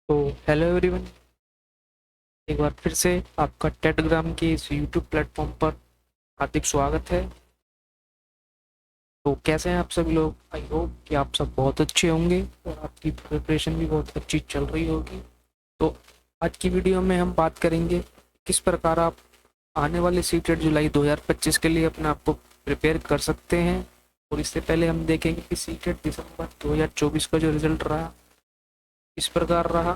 तो hello everyone. एक बार फिर से आपका टेलीग्राम के इस यूट्यूब प्लेटफॉर्म पर हार्दिक स्वागत है। तो कैसे हैं आप सभी लोग? आई होप कि आप सब बहुत अच्छे होंगे और आपकी प्रिपरेशन भी बहुत अच्छी चल रही होगी। तो आज की वीडियो में हम बात करेंगे किस प्रकार आप आने वाले सीटेट जुलाई 2025 के लिए अपने आप को प्रिपेयर कर सकते हैं। और इससे पहले हम देखेंगे कि सीटेट दिसंबर 2024 का जो रिजल्ट रहा किस प्रकार रहा।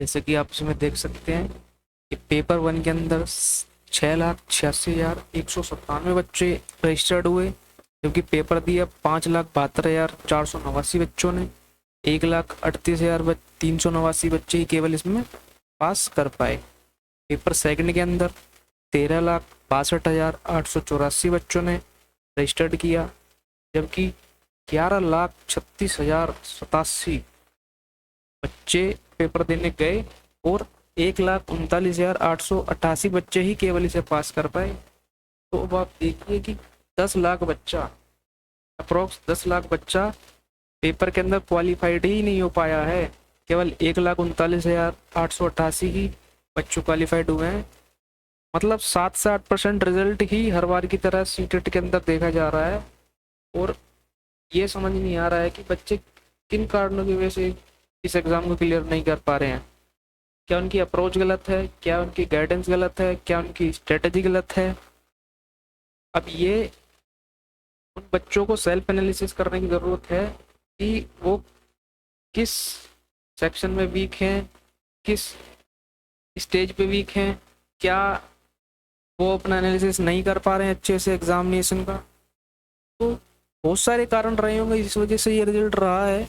जैसे कि आप इसमें देख सकते हैं कि पेपर वन के अंदर 6,86,197 बच्चे रजिस्टर्ड हुए, जबकि पेपर दिया 5,72,489 बच्चों ने। 1,38,389 बच्चे ही केवल इसमें पास कर पाए। पेपर सेकंड के अंदर 13,62,884 बच्चों ने रजिस्टर्ड किया, जबकि 11,36,087 बच्चे पेपर देने गए और 1,39,888 बच्चे ही केवल इसे पास कर पाए। तो अब आप देखिए कि 10 लाख बच्चा, अप्रोक्स 10 लाख बच्चा पेपर के अंदर क्वालिफाइड ही नहीं हो पाया है। केवल 1,39,888 ही बच्चों क्वालिफाइड हुए हैं। मतलब 7 से 8% रिजल्ट ही हर बार की तरह सीटेट के अंदर देखा जा रहा है। और ये समझ नहीं आ रहा है कि बच्चे किन कारणों की वजह से इस एग्ज़ाम को क्लियर नहीं कर पा रहे हैं। क्या उनकी अप्रोच गलत है? क्या उनकी गाइडेंस गलत है? क्या उनकी स्ट्रेटजी गलत है? अब ये उन बच्चों को सेल्फ एनालिसिस करने की ज़रूरत है कि वो किस सेक्शन में वीक हैं, किस स्टेज पे वीक हैं। क्या वो अपना एनालिसिस नहीं कर पा रहे हैं अच्छे से एग्जामिनेशन का? तो बहुत सारे कारण रहे होंगे जिस वजह से ये रिजल्ट रहा है।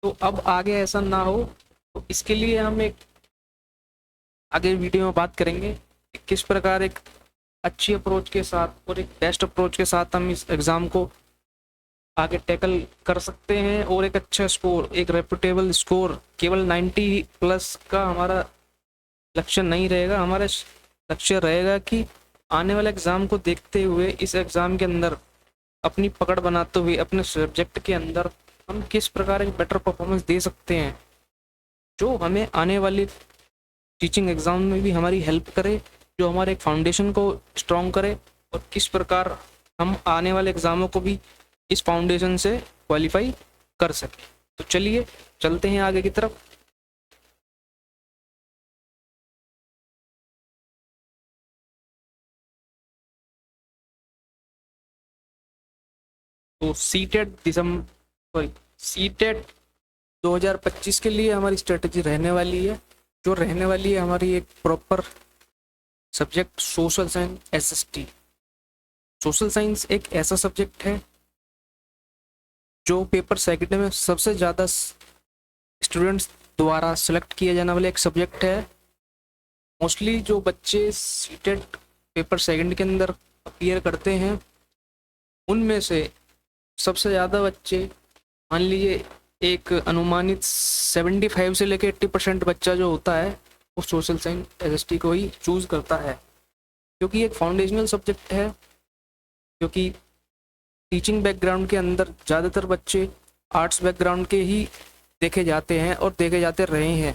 तो अब आगे ऐसा ना हो, तो इसके लिए हम एक आगे वीडियो में बात करेंगे कि किस प्रकार एक अच्छी अप्रोच के साथ और एक बेस्ट अप्रोच के साथ हम इस एग्ज़ाम को आगे टैकल कर सकते हैं और एक अच्छा स्कोर, एक रेपुटेबल स्कोर, केवल 90 प्लस का हमारा लक्ष्य नहीं रहेगा। हमारा लक्ष्य रहेगा कि आने वाले एग्ज़ाम को देखते हुए इस एग्ज़ाम के अंदर अपनी पकड़ बनाते हुए अपने सब्जेक्ट के अंदर हम किस प्रकार एक बेटर परफॉर्मेंस दे सकते हैं, जो हमें आने वाली टीचिंग एग्ज़ाम में भी हमारी हेल्प करे, जो हमारे एक फाउंडेशन को स्ट्रॉन्ग करे और किस प्रकार हम आने वाले एग्ज़ामों को भी इस फाउंडेशन से क्वालिफाई कर सकें। तो चलिए चलते हैं आगे की तरफ। तो सीटेट 2025 के लिए हमारी स्ट्रेटजी रहने वाली है, जो रहने वाली है हमारी एक proper subject social science SST. Social science एक ऐसा सब्जेक्ट है जो पेपर सेकंड में सबसे ज़्यादा स्टूडेंट्स द्वारा सेलेक्ट किया जाने वाला एक सब्जेक्ट है। मोस्टली जो बच्चे सीटेट पेपर सेकंड के अंदर अपीयर करते हैं, उनमें से सबसे ज़्यादा बच्चे, मान लीजिए एक अनुमानित 75 से लेकर 80% बच्चा जो होता है वो सोशल साइंस एसएसटी को ही चूज़ करता है, क्योंकि एक फाउंडेशनल सब्जेक्ट है। क्योंकि टीचिंग बैकग्राउंड के अंदर ज़्यादातर बच्चे आर्ट्स बैकग्राउंड के ही देखे जाते हैं और देखे जाते रहे हैं।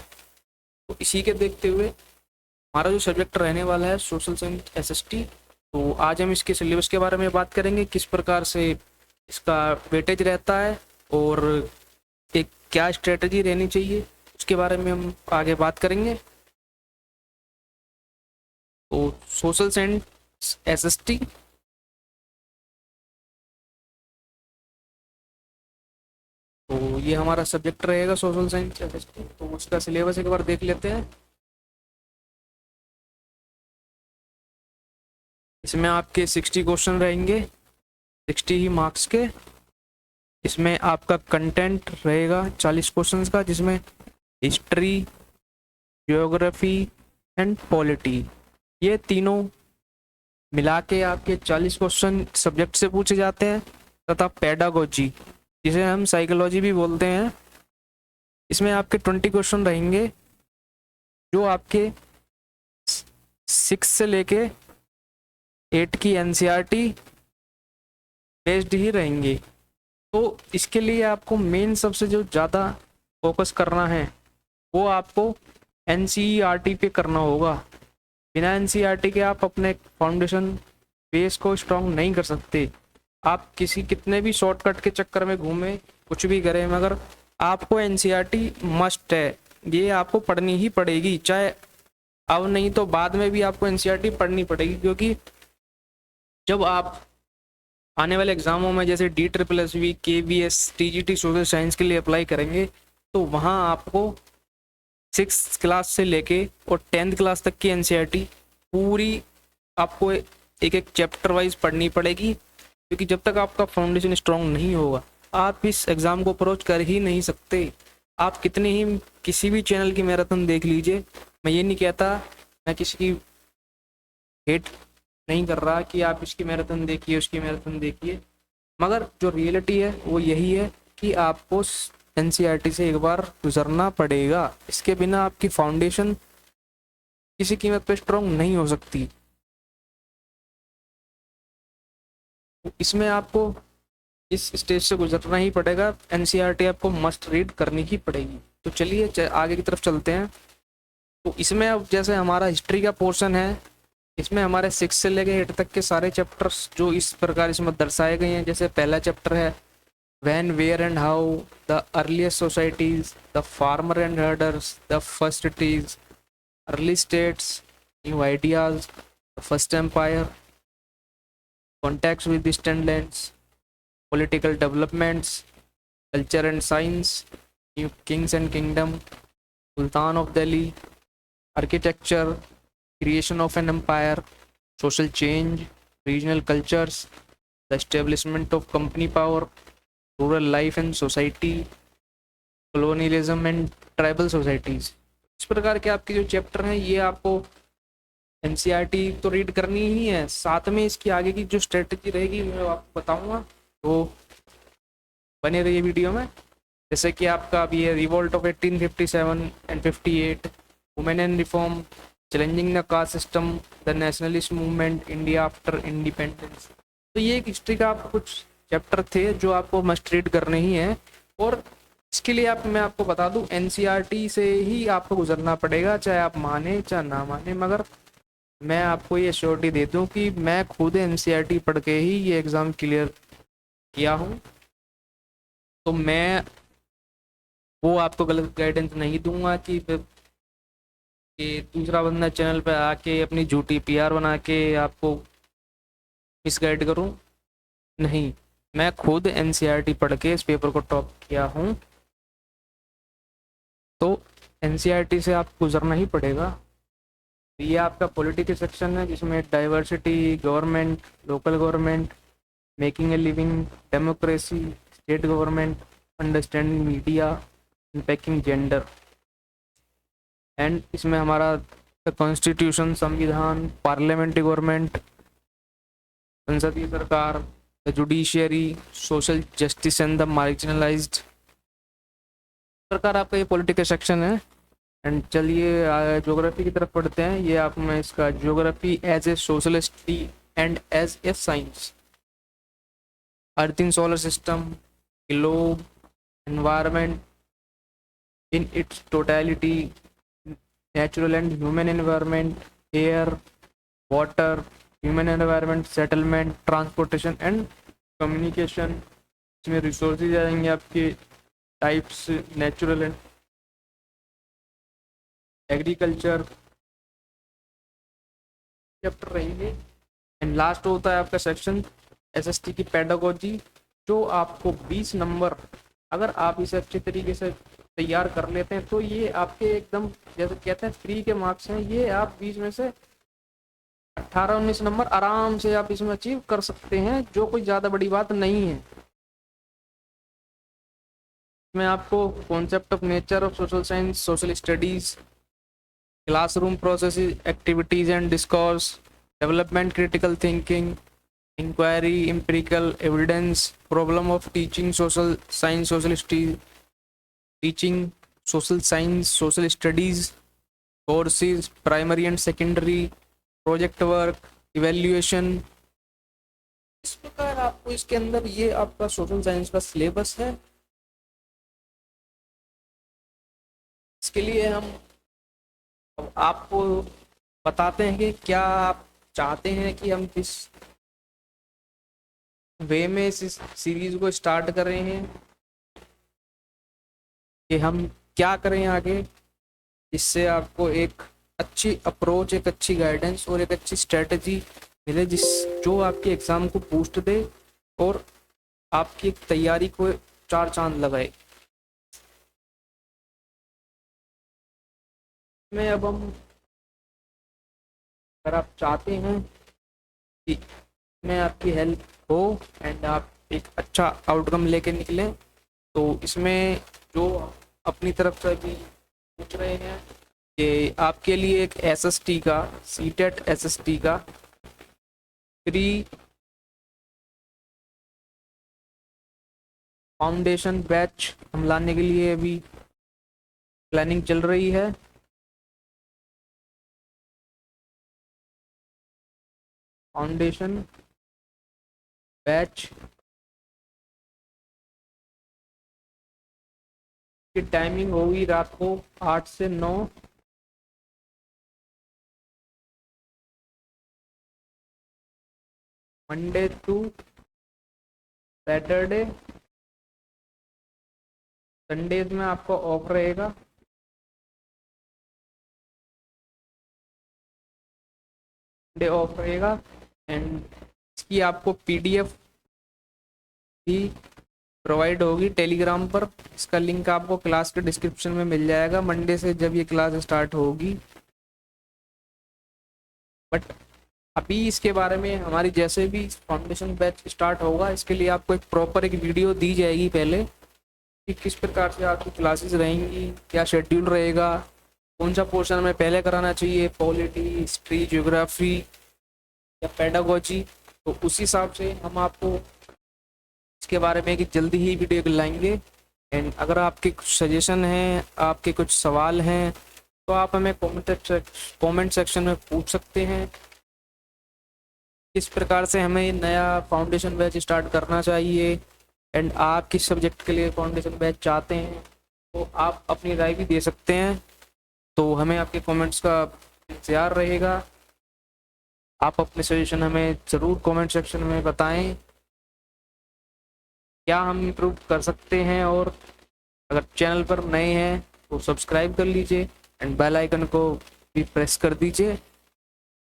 तो इसी के देखते हुए हमारा जो सब्जेक्ट रहने वाला है सोशल साइंस एसएसटी। तो आज हम इसके सिलेबस के बारे में बात करेंगे, किस प्रकार से इसका वेटेज रहता है और एक क्या स्ट्रेटजी रहनी चाहिए, उसके बारे में हम आगे बात करेंगे। तो सोशल साइंस एसएसटी तो ये हमारा सब्जेक्ट रहेगा सोशल साइंस एसएसटी। तो उसका सिलेबस एक बार देख लेते हैं। इसमें आपके 60 क्वेश्चन रहेंगे, 60 ही मार्क्स के। इसमें आपका कंटेंट रहेगा 40 क्वेश्चंस का, जिसमें हिस्ट्री, ज्योग्राफी एंड पॉलिटी, ये तीनों मिला के आपके 40 क्वेश्चन सब्जेक्ट से पूछे जाते हैं। तथा पेडागोजी, जिसे हम साइकोलॉजी भी बोलते हैं, इसमें आपके 20 क्वेश्चन रहेंगे, जो आपके 6 से लेके 8 की एनसीईआरटी बेस्ड ही रहेंगे। तो इसके लिए आपको मेन सबसे जो ज़्यादा फोकस करना है वो आपको एनसीईआरटी पे करना होगा। बिना एनसीईआरटी के आप अपने फाउंडेशन बेस को स्ट्रॉन्ग नहीं कर सकते। आप किसी कितने भी शॉर्टकट के चक्कर में घूमें, कुछ भी करें, मगर आपको एनसीईआरटी मस्ट है, ये आपको पढ़नी ही पड़ेगी, चाहे अब नहीं तो बाद में भी आपको एनसीईआरटी पढ़नी पड़ेगी। क्योंकि जब आप आने वाले एग्जामों में जैसे DSSS, KVS, TGT social science के लिए अप्लाई करेंगे तो वहाँ आपको 6th क्लास से लेके और 10th क्लास तक की एनसीईआरटी पूरी आपको एक एक चैप्टर वाइज पढ़नी पड़ेगी। क्योंकि जब तक आपका फाउंडेशन स्ट्रांग नहीं होगा आप इस एग्ज़ाम को अप्रोच कर ही नहीं सकते। आप कितने ही किसी भी चैनल की मैराथन देख लीजिए, मैं ये नहीं कहता, मैं किसी की हेट नहीं कर रहा कि आप इसकी मैराथन देखिए उसकी मैराथन देखिए, मगर जो रियलिटी है वो यही है कि आपको एनसीईआरटी से एक बार गुजरना पड़ेगा। इसके बिना आपकी फाउंडेशन किसी कीमत पे स्ट्रांग नहीं हो सकती। इसमें आपको इस स्टेज से गुजरना ही पड़ेगा। एनसीईआरटी आपको मस्ट रीड करनी ही पड़ेगी। तो चलिए आगे की तरफ चलते हैं। तो इसमें अब जैसे हमारा हिस्ट्री का पोर्शन है, इसमें हमारे 6 से लेके 8 तक के सारे चैप्टर्स जो इस प्रकार इसमें दर्शाए गए हैं। जैसे पहला चैप्टर है when, where and how, the earliest societies, the farmer and herders, the first cities, early states, new ideas, the first empire, contacts with distant lands, political developments, culture and science, new kings and kingdom, Sultan of Delhi, architecture, creation of an empire, social change, regional cultures, the establishment of company power, rural life and society, colonialism and tribal societies। इस प्रकार के आपके जो chapter हैं ये आपको NCERT तो read करनी ही है, साथ में इसकी आगे की जो स्ट्रेटजी रहेगी मैं आपको बताऊंगा, तो बने रहिए वीडियो में। जैसे कि आपका अभी है revolt of 1857 and 58, women and reform, challenging the caste system, the nationalist movement, India after independence. तो ये एक हिस्ट्री का आपको कुछ चैप्टर थे जो आपको मस्ट रीड करने ही है। और इसके लिए मैं आपको बता दूं एनसीईआरटी से ही आपको गुजरना पड़ेगा, चाहे आप माने चाहे ना माने। मगर मैं आपको ये श्योरिटी दे दूं कि मैं खुद एनसीईआरटी पढ़ के ही ये एग्ज़ाम क्लियर किया हूँ। तो मैं वो आपको गलत गाइडेंस नहीं दूंगा कि दूसरा बंदा चैनल पे आके अपनी झूठी पीआर बना के आपको मिसगाइड करूं। नहीं, मैं खुद एनसीईआरटी पढ़ के इस पेपर को टॉप किया हूँ। तो एनसीईआरटी से आपको गुजरना ही पड़ेगा। ये आपका पॉलिटिकल सेक्शन है जिसमें diversity, government, local government, making a living, democracy, state government, understanding media, impacting gender. And इसमें हमारा कॉन्स्टिट्यूशन, संविधान, पार्लियामेंट्री गवर्नमेंट, संसदीय सरकार, the judiciary, social justice and the marginalised. प्रकार आपका ये पॉलिटिकल सेक्शन है। एंड चलिए ज्योग्राफी की तरफ पढ़ते हैं। ये आप में इसका geography as a social study and as a science, earth in solar system, globe, environment in its totality, natural and human environment, air, water, human environment, settlement, transportation and communication. इसमें resources आएंगे आपके types, natural and agriculture chapter रहेंगे। And last होता है आपका section SST की pedagogy, जो आपको 20 नंबर, अगर आप इसे अच्छे तरीके से तैयार कर लेते हैं तो ये आपके एकदम जैसे कहते हैं फ्री के मार्क्स हैं। ये आप 20 में से 18-19 नंबर आराम से आप इसमें अचीव कर सकते हैं, जो कोई ज़्यादा बड़ी बात नहीं है। इसमें आपको concept of nature of social science, social studies, classroom processes, activities and discourse, development, critical thinking, inquiry, empirical evidence, problem of teaching social science, teaching social science, social studies, courses, primary and secondary, project work, evaluation। इस प्रकार आपको इसके अंदर ये आपका social science का syllabus है। इसके लिए हम अब आपको बताते हैं कि क्या आप चाहते हैं कि हम किस वे में इस सीरीज को स्टार्ट कर रहे हैं, कि हम क्या करें आगे, जिससे आपको एक अच्छी अप्रोच, एक अच्छी गाइडेंस और एक अच्छी स्ट्रेटजी मिले, जो आपके एग्ज़ाम को बूस्ट दे और आपकी तैयारी को चार चांद लगाए। में अब हम, अगर आप चाहते हैं कि मैं आपकी हेल्प हो एंड आप एक अच्छा आउटकम लेके निकलें, तो इसमें जो अपनी तरफ से भी पूछ रहे हैं कि आपके लिए एक एसएसटी का, सीटेट एसएसटी का फ्री फाउंडेशन बैच हम लाने के लिए अभी प्लानिंग चल रही है। फाउंडेशन बैच की टाइमिंग होगी रात को 8 से 9, मंडे टू सैटरडे। संडेज में आपको ऑफ रहेगा। डे ऑफ रहेगा एंड इसकी आपको पीडीएफ भी प्रोवाइड होगी टेलीग्राम पर। इसका लिंक आपको क्लास के डिस्क्रिप्शन में मिल जाएगा मंडे से, जब ये क्लास स्टार्ट होगी। बट अभी इसके बारे में हमारी जैसे भी फाउंडेशन बैच स्टार्ट होगा, इसके लिए आपको एक प्रॉपर एक वीडियो दी जाएगी पहले, कि किस प्रकार से आपकी क्लासेस रहेंगी, क्या शेड्यूल रहेगा, कौन सा पोर्शन हमें पहले कराना चाहिए, पॉलिटी, हिस्ट्री, ज्योग्राफी या पेडागोजी। तो उस हिसाब से हम आपको इसके बारे में कि जल्दी ही वीडियो लाएंगे। एंड अगर आपके कुछ सजेशन हैं, आपके कुछ सवाल हैं, तो आप हमें कमेंट सेक्शन में पूछ सकते हैं। किस प्रकार से हमें नया फाउंडेशन बैच स्टार्ट करना चाहिए एंड आप किस सब्जेक्ट के लिए फाउंडेशन बैच चाहते हैं, तो आप अपनी राय भी दे सकते हैं। तो हमें आपके कमेंट्स का इंतज़ार रहेगा। आप अपने सजेशन हमें ज़रूर कमेंट सेक्शन में बताएं, क्या हम इम्प्रूव कर सकते हैं। और अगर चैनल पर नए हैं तो सब्सक्राइब कर लीजिए एंड बेल आइकन को भी प्रेस कर दीजिए,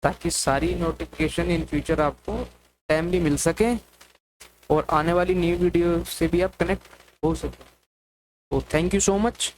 ताकि सारी नोटिफिकेशन इन फ्यूचर आपको टाइमली मिल सके और आने वाली न्यू वीडियो से भी आप कनेक्ट हो सके। तो थैंक यू सो मच।